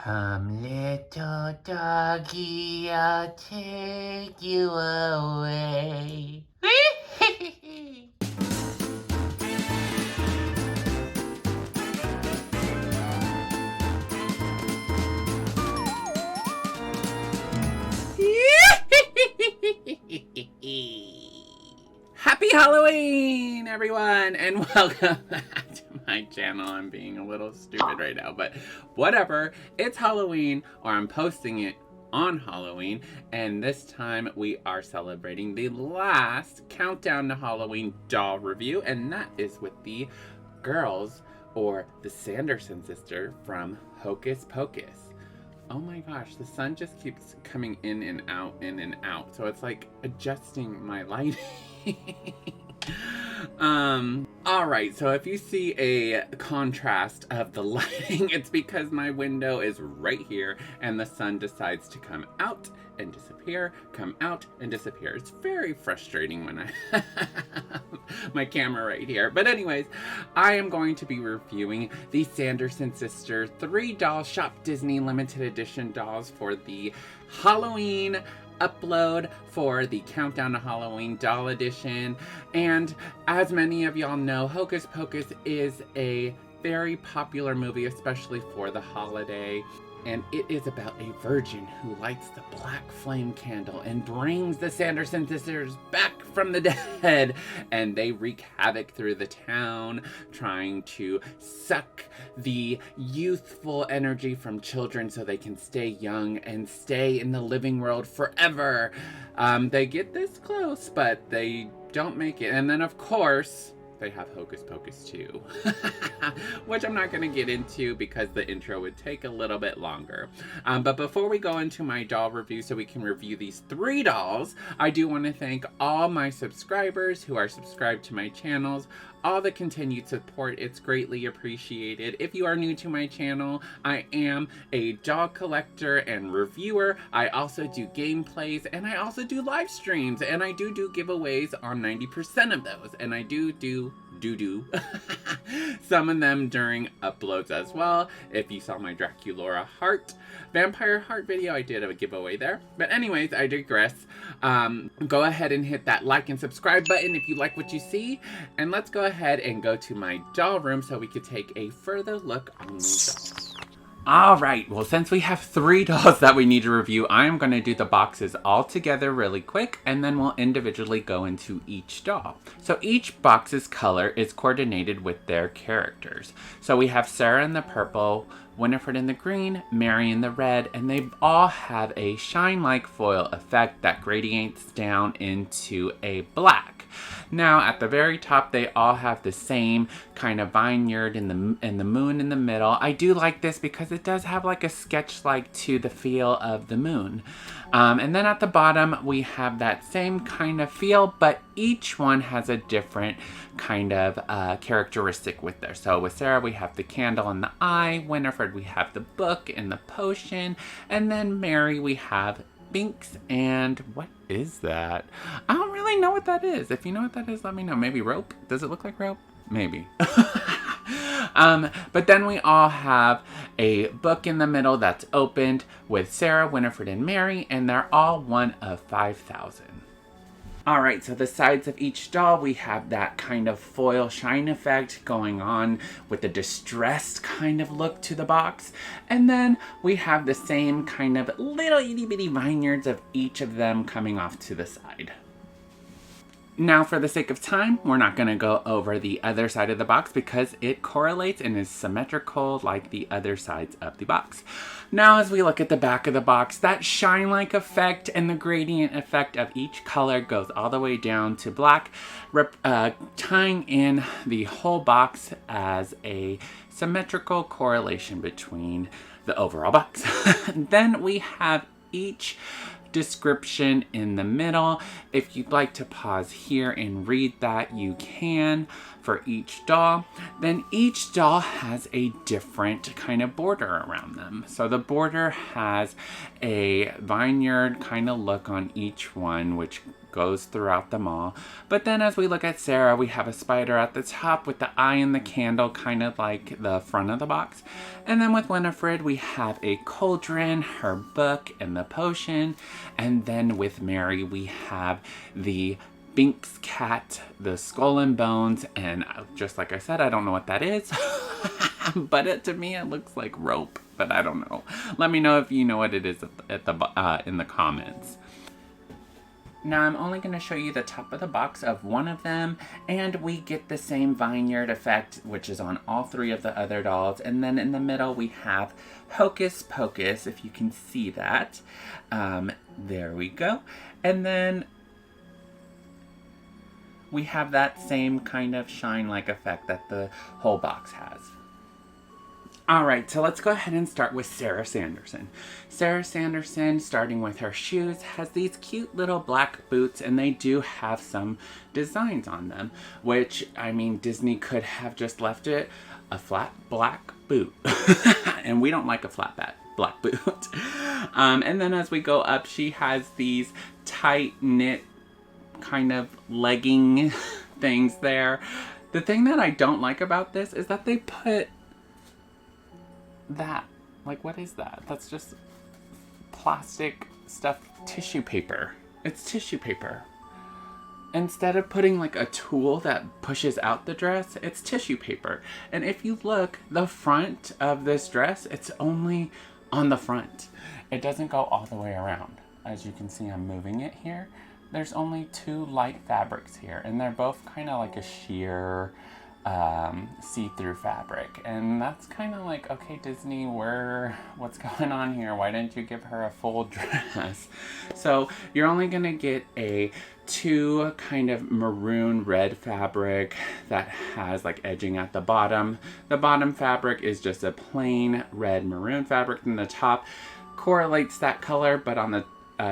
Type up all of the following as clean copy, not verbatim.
Come, little doggy, I'll take you away. Happy Halloween, everyone, and welcome back to my channel. I'm being a little stupid right now, but whatever. It's Halloween, or I'm posting it on Halloween, and this time we are celebrating the last countdown to Halloween doll review, and that is with the girls, or the Sanderson sisters from Hocus Pocus. Oh my gosh, the sun just keeps coming in and out, so it's like adjusting my lighting. Alright, so if you see a contrast of the lighting, it's because my window is right here and the sun decides to come out and disappear, come out and disappear. It's very frustrating when I have my camera right here. But anyways, I am going to be reviewing the Sanderson Sisters 3 doll shop Disney limited edition dolls for the Halloween upload for the Countdown to Halloween doll edition. And as many of y'all know, Hocus Pocus is a very popular movie, especially for the holiday. And it is about a virgin who lights the black flame candle and brings the Sanderson sisters back from the dead. And they wreak havoc through the town, trying to suck the youthful energy from children so they can stay young and stay in the living world forever. They get this close, but they don't make it. And then, of course, they have Hocus Pocus 2, which I'm not going to get into because the intro would take a little bit longer. But before we go into my doll review so we can review these 3 dolls, I do want to thank all my subscribers who are subscribed to my channels. All the continued support, it's greatly appreciated. If you are new to my channel, I am a doll collector and reviewer. I also do gameplays, and I also do live streams, and I do giveaways on 90% of those, and I do some of them during uploads as well. If you saw my Draculaura heart, vampire heart video, I did a giveaway there. But anyways, I digress. Go ahead and hit that like and subscribe button if you like what you see. And let's go ahead and go to my doll room so we could take a further look on these dolls. Alright, well, since we have 3 dolls that we need to review, I'm going to do the boxes all together really quick, and then we'll individually go into each doll. So each box's color is coordinated with their characters. So we have Sarah in the purple, Winifred in the green, Mary in the red, and they all have a shine-like foil effect that gradients down into a black. Now, at the very top, they all have the same kind of vineyard and the moon in the middle. I do like this because it does have like a sketch-like to the feel of the moon. And then at the bottom, we have that same kind of feel, but each one has a different kind of characteristic with there. So with Sarah, we have the candle and the eye. Winifred, we have the book and the potion. And then Mary, we have Binks, and what is that? I don't really know what that is. If you know what that is, let me know. Maybe rope? Does it look like rope? Maybe. But then we all have a book in the middle that's opened with Sarah, Winifred, and Mary, and they're all one of 5,000. Alright, so the sides of each doll, we have that kind of foil shine effect going on with a distressed kind of look to the box. And then we have the same kind of little itty bitty vineyards of each of them coming off to the side. Now, for the sake of time, we're not going to go over the other side of the box because it correlates and is symmetrical like the other sides of the box. Now, as we look at the back of the box, that shine-like effect and the gradient effect of each color goes all the way down to black, tying in the whole box as a symmetrical correlation between the overall box. Then we have each description in the middle. If you'd like to pause here and read that, you can for each doll. Then each doll has a different kind of border around them. So the border has a vineyard kind of look on each one, which goes throughout them all. But then as we look at Sarah, we have a spider at the top with the eye and the candle, kind of like the front of the box. And then with Winifred, we have a cauldron, her book, and the potion. And then with Mary, we have the Binks cat, the skull and bones, and just like I said, I don't know what that is. But to me, it looks like rope, but I don't know. Let me know if you know what it is in the comments. Now I'm only going to show you the top of the box of one of them, and we get the same vineyard effect, which is on all three of the other dolls. And then in the middle we have Hocus Pocus, if you can see that. There we go. And then we have that same kind of shine-like effect that the whole box has. Alright, so let's go ahead and start with Sarah Sanderson. Sarah Sanderson, starting with her shoes, has these cute little black boots, and they do have some designs on them, which, I mean, Disney could have just left it a flat black boot. And we don't like a flat black boot. And then as we go up, she has these tight knit kind of legging things there. The thing that I don't like about this is that they put that, like, what is that? That's just plastic stuff, tissue paper. It's tissue paper. Instead of putting like a tool that pushes out the dress, it's tissue paper. And if you look, the front of this dress, it's only on the front. It doesn't go all the way around. As you can see, I'm moving it here. There's only two light fabrics here, and they're both kind of like a sheer see-through fabric. And that's kind of like, okay, Disney, what's going on here? Why didn't you give her a full dress? So you're only gonna get a two kind of maroon red fabric that has like edging at the bottom. The bottom fabric is just a plain red maroon fabric, and the top correlates that color, but on the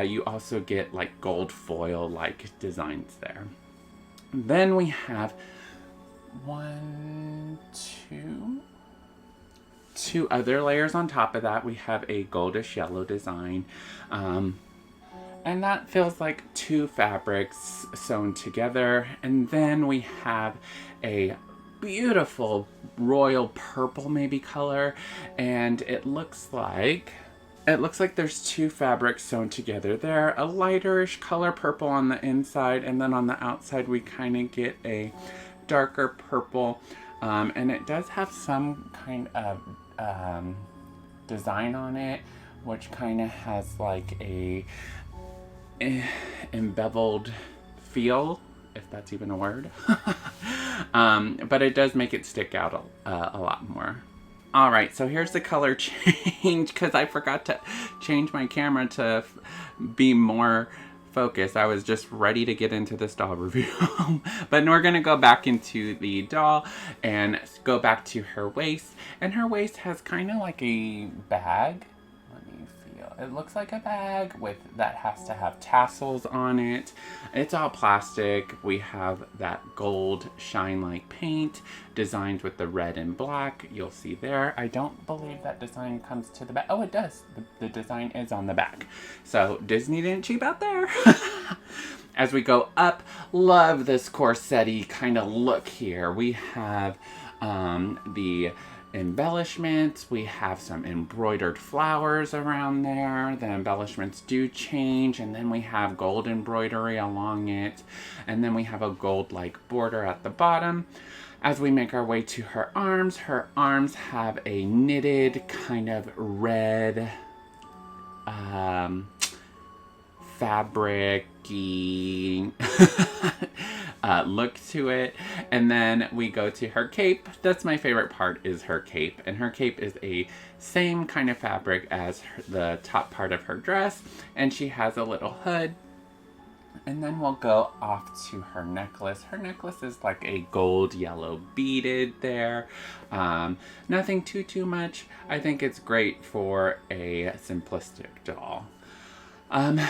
you also get like gold foil like designs there. Then we have two other layers on top of that. We have a goldish yellow design, and that feels like two fabrics sewn together. And then we have a beautiful royal purple maybe color, and it looks like there's two fabrics sewn together there. A lighterish color purple on the inside, and then on the outside we kind of get a darker purple, and it does have some kind of design on it, which kind of has like a embeveled feel, if that's even a word. But it does make it stick out a lot more. Alright, so here's the color change, because I forgot to change my camera to be more focused. I was just ready to get into this doll review. But we're going to go back into the doll and go back to her waist. And her waist has kind of like a bag. Let me feel. It looks like a bag that has to have tassels on it. It's all plastic. We have that gold shine-like paint designed with the red and black. You'll see there. I don't believe that design comes to the back. Oh, it does. The design is on the back. So Disney didn't cheap out there. As we go up, love this corset-y kind of look here. We have the embellishments. We have some embroidered flowers around there. The embellishments do change, and then we have gold embroidery along it, and then we have a gold like border at the bottom. As we make our way to her arms have a knitted kind of red fabric-y look to it. And then we go to her cape. That's my favorite part, is her cape. And her cape is a same kind of fabric as the top part of her dress. And she has a little hood. And then we'll go off to her necklace. Her necklace is like a gold yellow beaded there. Nothing too much. I think it's great for a simplistic doll.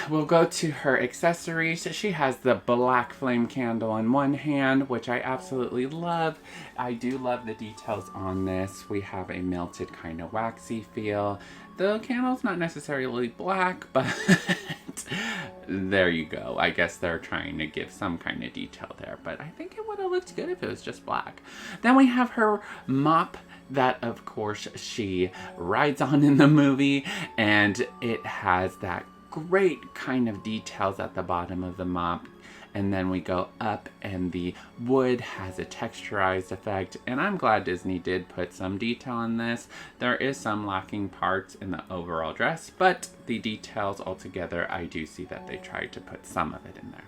We'll go to her accessories. She has the black flame candle in one hand, which I absolutely love. I do love the details on this. We have a melted kind of waxy feel. The candle's not necessarily black, but there you go. I guess they're trying to give some kind of detail there, but I think it would have looked good if it was just black. Then we have her mop that, of course, she rides on in the movie, and it has that great kind of details at the bottom of the mop. And then we go up and the wood has a texturized effect. And I'm glad Disney did put some detail in this. There is some lacking parts in the overall dress, but the details altogether, I do see that they tried to put some of it in there.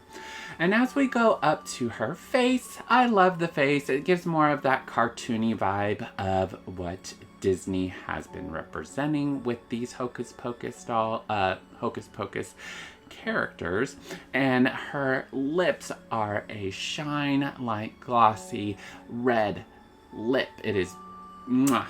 And as we go up to her face, I love the face. It gives more of that cartoony vibe of what Disney has been representing with these Hocus Pocus characters, and her lips are a shine like glossy red lip. It is mwah.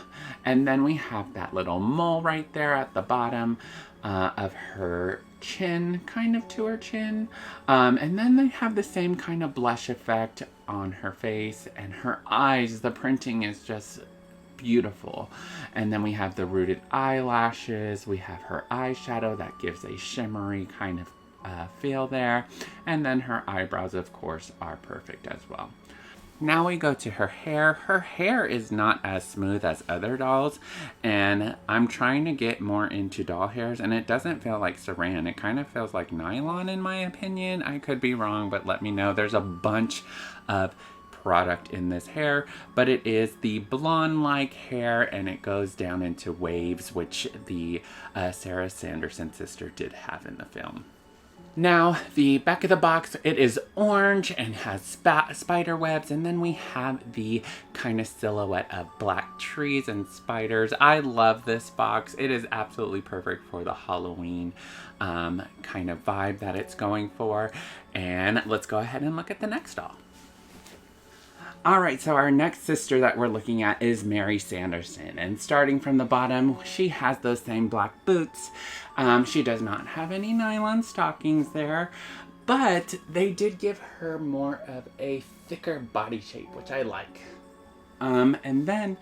And then we have that little mole right there at the bottom of her chin, kind of to her chin, and then they have the same kind of blush effect on her face, and her eyes, the printing is just beautiful. And then we have the rooted eyelashes, we have her eyeshadow that gives a shimmery kind of feel there, and then her eyebrows, of course, are perfect as well. Now we go to her hair. Her hair is not as smooth as other dolls, and I'm trying to get more into doll hairs, and it doesn't feel like saran. It kind of feels like nylon in my opinion. I could be wrong, but let me know. There's a bunch of product in this hair, but it is the blonde-like hair, and it goes down into waves, which the Sarah Sanderson sister did have in the film. Now, the back of the box, it is orange and has spider webs, and then we have the kind of silhouette of black trees and spiders. I love this box. It is absolutely perfect for the Halloween kind of vibe that it's going for. And let's go ahead and look at the next doll. Alright, so our next sister that we're looking at is Mary Sanderson. And starting from the bottom, she has those same black boots. She does not have any nylon stockings there, but they did give her more of a thicker body shape, which I like. And then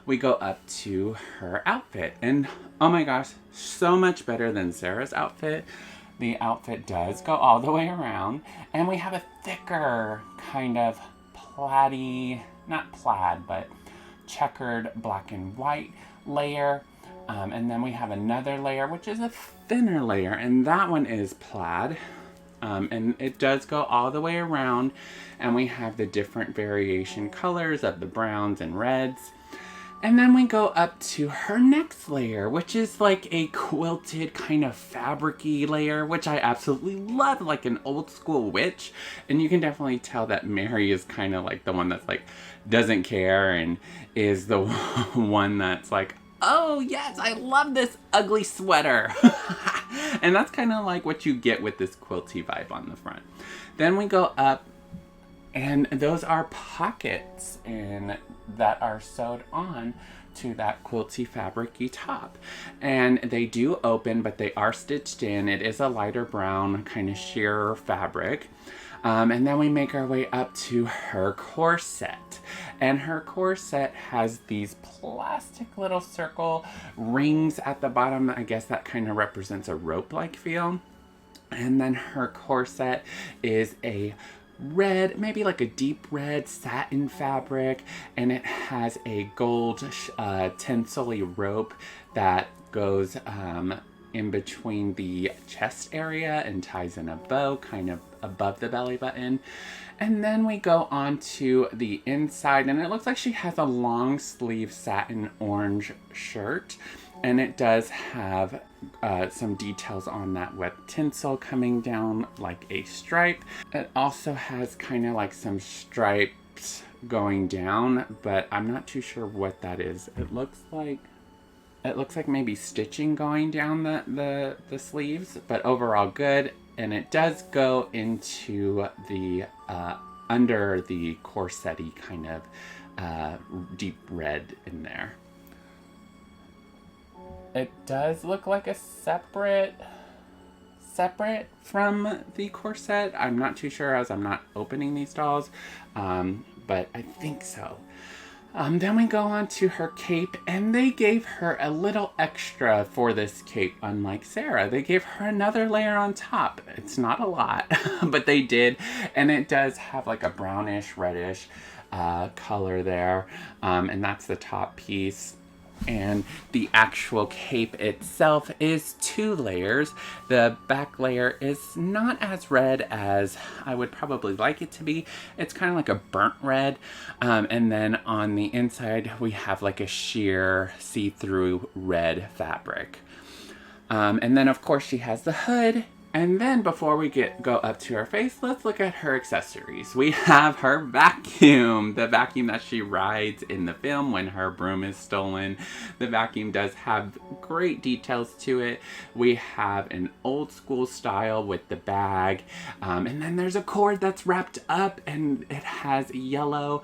we go up to her outfit. And oh my gosh, so much better than Sarah's outfit. The outfit does go all the way around, and we have a thicker kind of plaid, not plaid, but checkered black and white layer. And then we have another layer, which is a thinner layer, and that one is plaid. And it does go all the way around, and we have the different variation colors of the browns and reds. And then we go up to her next layer, which is like a quilted kind of fabric-y layer, which I absolutely love, like an old school witch. And you can definitely tell that Mary is kind of like the one that's like, doesn't care, and is the one that's like, oh yes, I love this ugly sweater. And that's kind of like what you get with this quilty vibe on the front. Then we go up, and those are pockets and that are sewed on to that quilty fabric-y top. And they do open, but they are stitched in. It is a lighter brown kind of sheer fabric. And then we make our way up to her corset. And her corset has these plastic little circle rings at the bottom. I guess that kind of represents a rope-like feel. And then her corset is a red, maybe like a deep red satin fabric, and it has a gold tinsel-y rope that goes in between the chest area and ties in a bow kind of above the belly button. And then we go on to the inside, and it looks like she has a long sleeve satin orange shirt, and it does have some details on that with tinsel coming down like a stripe. It also has kind of like some stripes going down, but I'm not too sure what that is. It looks like maybe stitching going down the sleeves, but overall good. And it does go into the under the corset-y kind of deep red in there. It does look like a separate from the corset. I'm not too sure as I'm not opening these dolls, but I think so. Then we go on to her cape, and they gave her a little extra for this cape, unlike Sarah. They gave her another layer on top. It's not a lot, but they did, and it does have like a brownish, reddish color there, and that's the top piece. And the actual cape itself is 2 layers. The back layer is not as red as I would probably like it to be. It's kind of like a burnt red. And then on the inside, we have like a sheer see-through red fabric. And then of course she has the hood. And then before we go up to her face, let's look at her accessories. We have her vacuum, the vacuum that she rides in the film when her broom is stolen. The vacuum does have great details to it. We have an old school style with the bag. And then there's a cord that's wrapped up, and it has yellow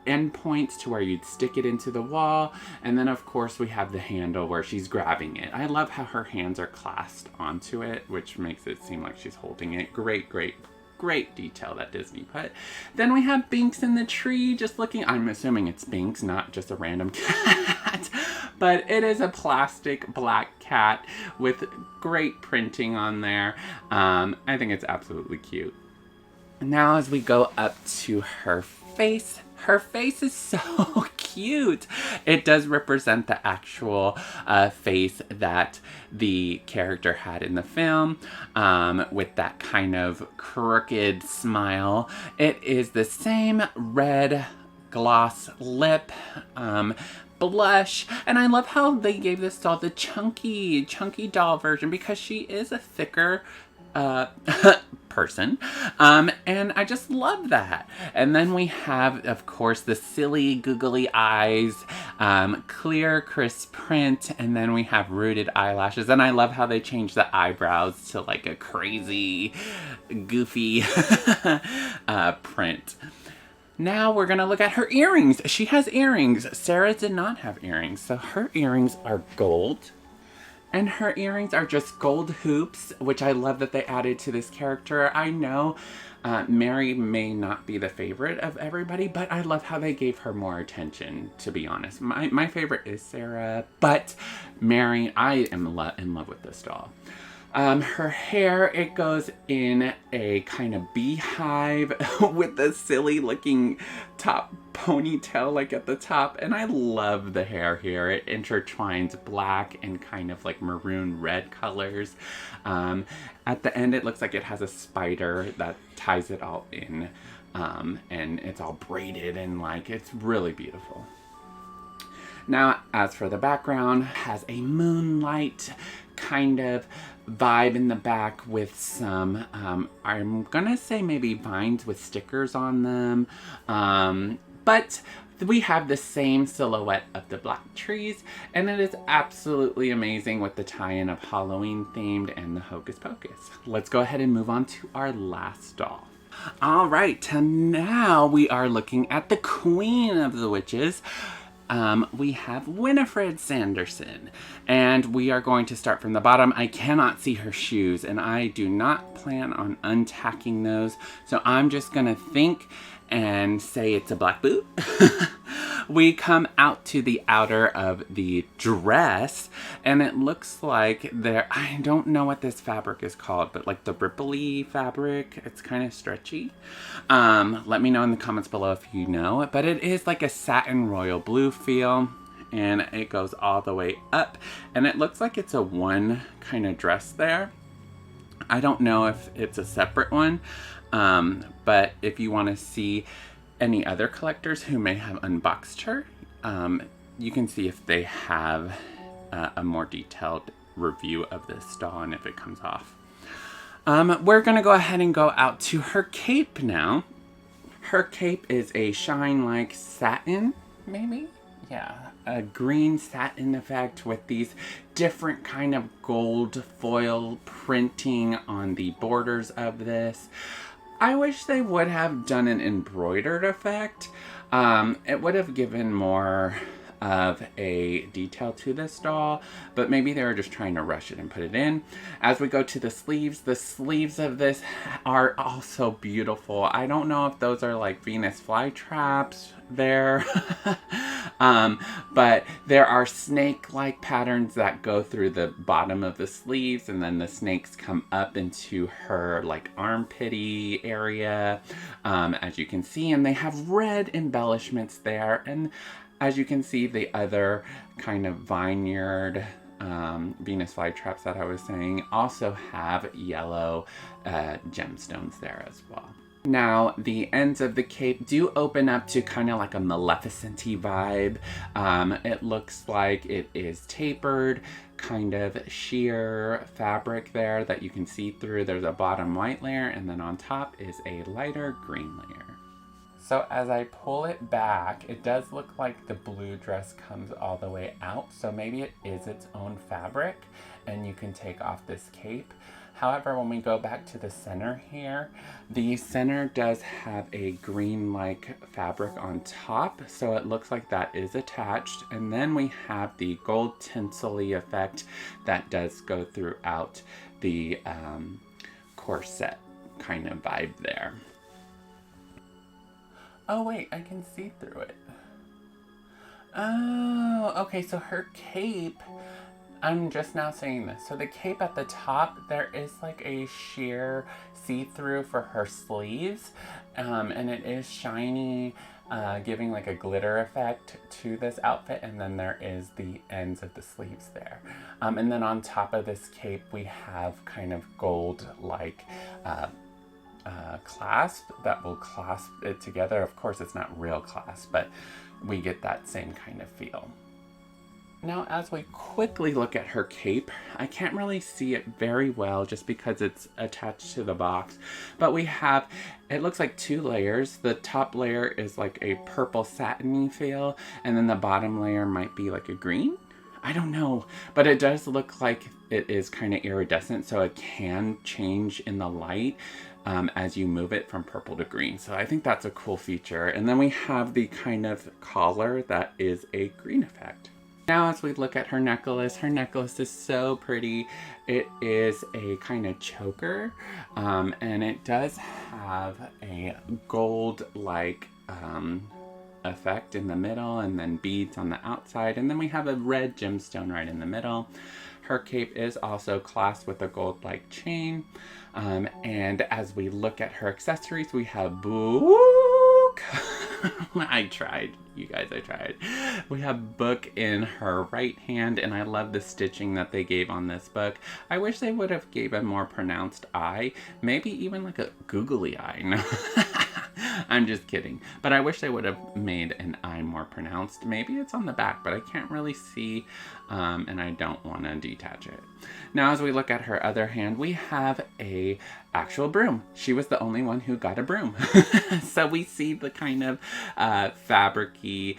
end points to where you'd stick it into the wall. And then of course we have the handle where she's grabbing it. I love how her hands are clasped onto it, which makes it seem like she's holding it. Great detail that Disney put. Then we have Binks in the tree just looking. I'm assuming it's Binks, not just a random cat. But it is a plastic black cat with great printing on there. I think it's absolutely cute. Now as we go up to her face is so cute. It does represent the actual face that the character had in the film, with that kind of crooked smile. It is the same red gloss lip, blush, and I love how they gave this doll the chunky doll version because she is a thicker person, and I just love that. And then we have, of course, the silly googly eyes, clear crisp print, and then we have rooted eyelashes, and I love how they changed the eyebrows to like a crazy goofy print. Now we're gonna look at her earrings. She has earrings. Sarah did not have earrings, so her earrings are gold. And her earrings are just gold hoops, which I love that they added to this character. I know Mary may not be the favorite of everybody, but I love how they gave her more attention, to be honest. My favorite is Sarah, but Mary, I am in love with this doll. Her hair, it goes in a kind of beehive with the silly looking top ponytail like at the top, and I love the hair here. It intertwines black and kind of like maroon red colors. At the end it looks like it has a spider that ties it all in, and it's all braided and like it's really beautiful. Now, as for the background, it has a moonlight kind of vibe in the back with some, I'm gonna say maybe vines with stickers on them, but we have the same silhouette of the black trees, and it is absolutely amazing with the tie-in of Halloween themed and the Hocus Pocus. Let's go ahead and move on to our last doll. All right, now we are looking at the Queen of the Witches. We have Winifred Sanderson, and we are going to start from the bottom. I cannot see her shoes, and I do not plan on untacking those, so I'm just gonna think and say it's a black boot. We come out to the outer of the dress, and it looks like I don't know what this fabric is called, but like the ripply fabric, it's kind of stretchy. Let me know in the comments below if you know, but it is like a satin royal blue feel, and it goes all the way up, and it looks like it's a one kind of dress there. I don't know if it's a separate one, but if you want to see any other collectors who may have unboxed her, you can see if they have a more detailed review of this doll and if it comes off. We're going to go ahead and go out to her cape now. Her cape is a shine-like satin, maybe? Yeah, a green satin effect with these different kind of gold foil printing on the borders of this. I wish they would have done an embroidered effect. It would have given more of a detail to this doll, but maybe they were just trying to rush it and put it in. As we go to the sleeves of this are also beautiful. I don't know if those are like Venus flytraps there, but there are snake-like patterns that go through the bottom of the sleeves, and then the snakes come up into her like armpity area, as you can see, and they have red embellishments there. And as you can see, the other kind of vineyard Venus flytraps that I was saying also have yellow gemstones there as well. Now, the ends of the cape do open up to kind of like a Maleficent-y vibe. It looks like it is tapered, kind of sheer fabric there that you can see through. There's a bottom white layer, and then on top is a lighter green layer. So as I pull it back, it does look like the blue dress comes all the way out. So maybe it is its own fabric and you can take off this cape. However, when we go back to the center here, the center does have a green-like fabric on top. So it looks like that is attached. And then we have the gold tinsel-y effect that does go throughout the corset kind of vibe there. Oh wait, I can see through it. Oh, okay, so her cape, I'm just now seeing this. So the cape at the top, there is like a sheer see-through for her sleeves, and it is shiny, giving like a glitter effect to this outfit, and then there is the ends of the sleeves there. And then on top of this cape, we have kind of gold-like clasp that will clasp it together. Of course, it's not real clasp, but we get that same kind of feel. Now, as we quickly look at her cape, I can't really see it very well just because it's attached to the box, but we have, it looks like 2 layers. The top layer is like a purple satiny feel, and then the bottom layer might be like a green? I don't know, but it does look like it is kind of iridescent, so it can change in the light as you move it from purple to green. So I think that's a cool feature. And then we have the kind of collar that is a green effect. Now as we look at her necklace is so pretty. It is a kind of choker, and it does have a gold-like effect in the middle, and then beads on the outside, and then we have a red gemstone right in the middle. Her cape is also clasped with a gold-like chain, and as we look at her accessories, we have book. I tried, you guys, I tried. We have book in her right hand, and I love the stitching that they gave on this book. I wish they would have gave a more pronounced eye, maybe even like a googly eye. No. I'm just kidding. But I wish they would have made an eye more pronounced. Maybe it's on the back, but I can't really see, and I don't want to detach it. Now, as we look at her other hand, we have a actual broom. She was the only one who got a broom. So we see the kind of fabric-y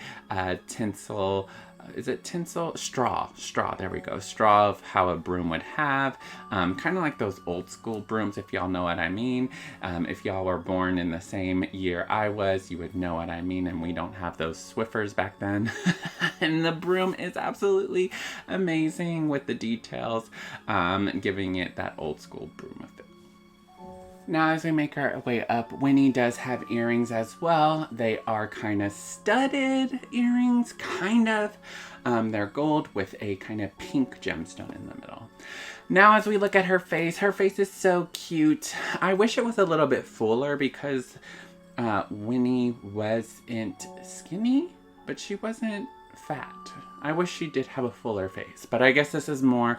tinsel, is it tinsel? Straw, there we go. Straw of how a broom would have. Kind of like those old school brooms, if y'all know what I mean. If y'all were born in the same year I was, you would know what I mean, and we don't have those Swiffers back then. And the broom is absolutely amazing with the details, giving it that old school broom effect. Now, as we make our way up, Winnie does have earrings as well. They are kind of studded earrings, kind of. They're gold with a kind of pink gemstone in the middle. Now, as we look at her face is so cute. I wish it was a little bit fuller because Winnie wasn't skinny, but she wasn't fat. I wish she did have a fuller face, but I guess this is more,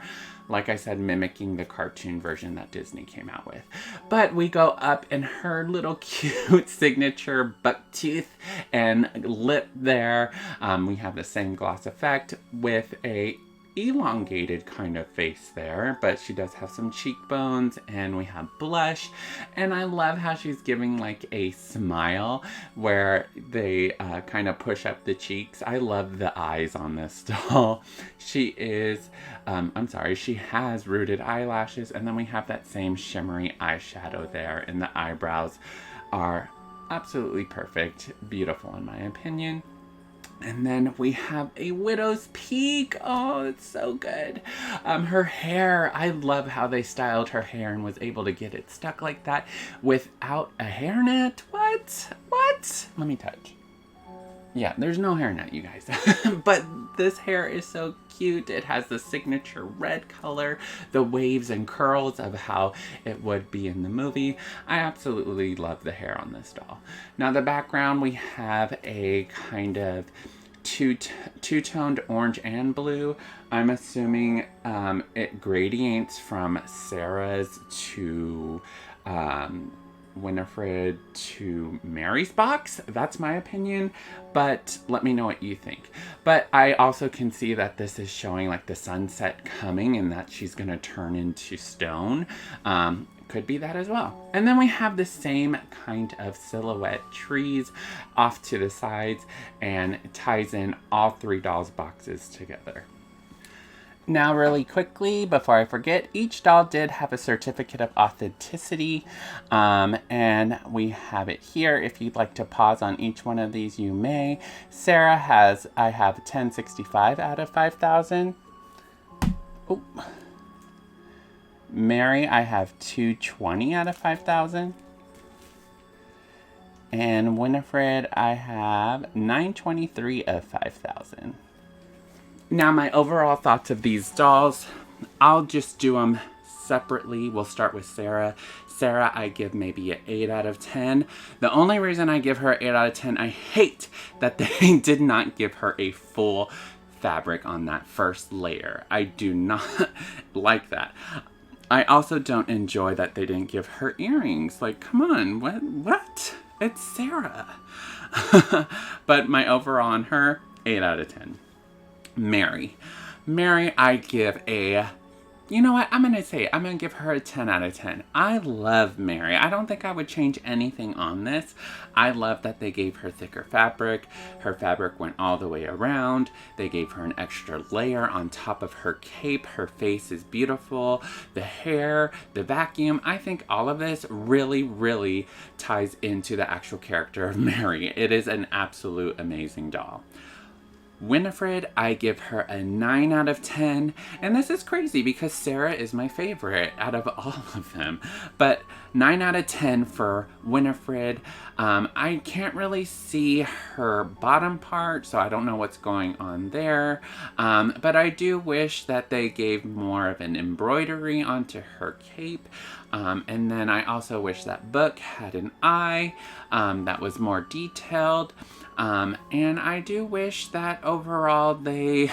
like I said, mimicking the cartoon version that Disney came out with. But we go up, and her little cute signature buck tooth and lip there. We have the same gloss effect with a elongated kind of face there, but she does have some cheekbones, and we have blush, and I love how she's giving like a smile where they kind of push up the cheeks. I love the eyes on this doll. She is she has rooted eyelashes, and then we have that same shimmery eyeshadow there, and the eyebrows are absolutely perfect, beautiful in my opinion. And then we have a widow's peak. Oh, it's so good. Her hair, I love how they styled her hair and was able to get it stuck like that without a hairnet. What? Let me touch. Yeah, there's no hairnet, you guys. But this hair is so cute. It has the signature red color, the waves and curls of how it would be in the movie. I absolutely love the hair on this doll. Now the background, we have a kind of two-toned orange and blue. I'm assuming it gradients from Sarah's to Winifred to Mary's box. That's my opinion, but let me know what you think. But I also can see that this is showing like the sunset coming and that she's gonna turn into stone. Could be that as well. And then we have the same kind of silhouette trees off to the sides, and it ties in all three dolls' boxes together. Now really quickly, before I forget, each doll did have a certificate of authenticity, and we have it here. If you'd like to pause on each one of these, you may. Sarah has, I have 1065 out of 5,000. Oh. Mary, I have 220 out of 5,000. And Winifred, I have 923 of 5,000. Now my overall thoughts of these dolls, I'll just do them separately. We'll start with Sarah. Sarah, I give maybe an 8 out of 10. The only reason I give her an 8 out of 10, I hate that they did not give her a full fabric on that first layer. I do not like that. I also don't enjoy that they didn't give her earrings. Like, come on, what? It's Sarah. But my overall on her, 8 out of 10. Mary, I give a, you know what, I'm going to give her a 10 out of 10. I love Mary. I don't think I would change anything on this. I love that they gave her thicker fabric. Her fabric went all the way around. They gave her an extra layer on top of her cape. Her face is beautiful. The hair, the vacuum, I think all of this really, really ties into the actual character of Mary. It is an absolute amazing doll. Winifred, I give her a 9 out of 10, and this is crazy because Sarah is my favorite out of all of them, but 9 out of 10 for Winifred. I can't really see her bottom part, so I don't know what's going on there, but I do wish that they gave more of an embroidery onto her cape, and then I also wish that book had an eye that was more detailed. And I do wish that overall they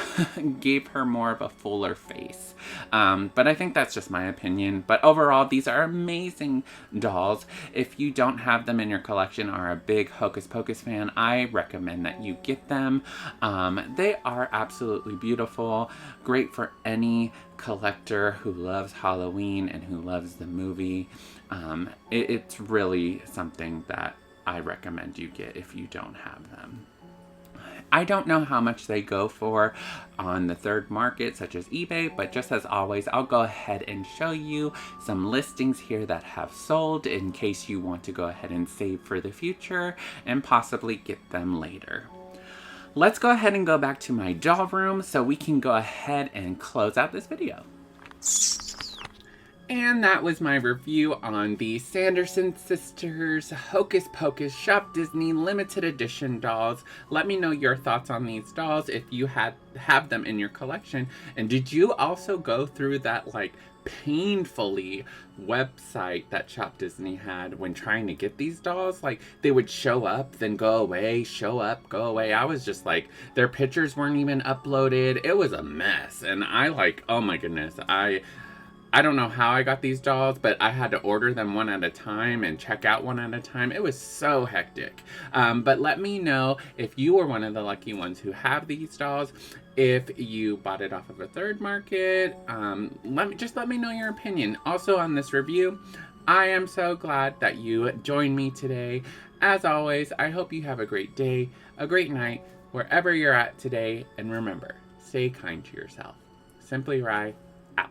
gave her more of a fuller face. But I think that's just my opinion. But overall, these are amazing dolls. If you don't have them in your collection or are a big Hocus Pocus fan, I recommend that you get them. They are absolutely beautiful. Great for any collector who loves Halloween and who loves the movie. It's really something that I recommend you get if you don't have them. I don't know how much they go for on the third market, such as eBay, but just as always, I'll go ahead and show you some listings here that have sold in case you want to go ahead and save for the future and possibly get them later. Let's go ahead and go back to my doll room so we can go ahead and close out this video. And that was my review on the Sanderson Sisters Hocus Pocus Shop Disney limited edition dolls. Let me know your thoughts on these dolls if you have them in your collection. And did you also go through that like painfully website that Shop Disney had when trying to get these dolls? Like they would show up, then go away, show up, go away. I was just like, their pictures weren't even uploaded. It was a mess. And I like, oh my goodness, I don't know how I got these dolls, but I had to order them one at a time and check out one at a time. It was so hectic. But let me know if you were one of the lucky ones who have these dolls. If you bought it off of a third market, let me know your opinion. Also on this review, I am so glad that you joined me today. As always, I hope you have a great day, a great night, wherever you're at today. And remember, stay kind to yourself. Simply Rye, out.